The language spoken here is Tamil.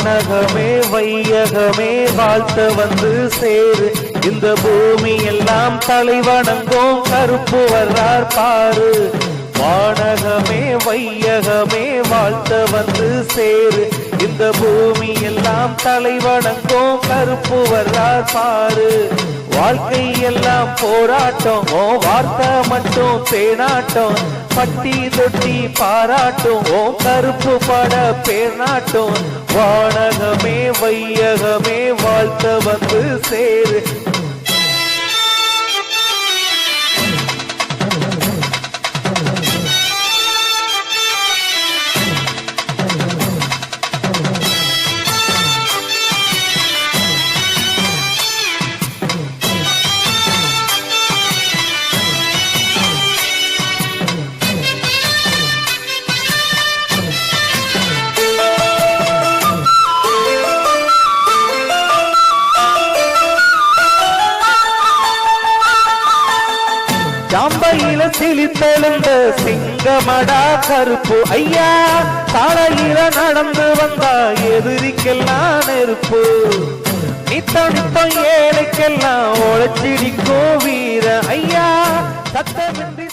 வானகமே வையகமே வாழ்த்த வந்து சேரு, இந்த பூமி எல்லாம் தலைவணங்கும் கருப்பு வர்றார் பாரு. வானகமே வையகமே வாழ்த்த வந்து சேரு, இந்த பூமி எல்லாம் தலைவணங்கும் கருப்பு வர்றார் பாரு. வாழ்க்கை எல்லாம் போராட்டம், ஓ வார்த்தை மட்டும் தேனாட்டம், பட்டி தொட்டி பாராட்டும், ஓ கருப்பு பட பேர் நாட்டும். வானகமே வையகமே வாழ்த்த வந்து சேரு. சாம்பையில சிலித்தெழுந்த சிங்கமடா கருப்பு ஐயா, சாலையில நடந்து வந்தா எதிரிக்கெல்லாம் நெருப்பு. நித்தம் நித்தம் ஏழைக்கெல்லாம் உழைச்சிடிக்கோ வீர ஐயா, சத்தமின்றி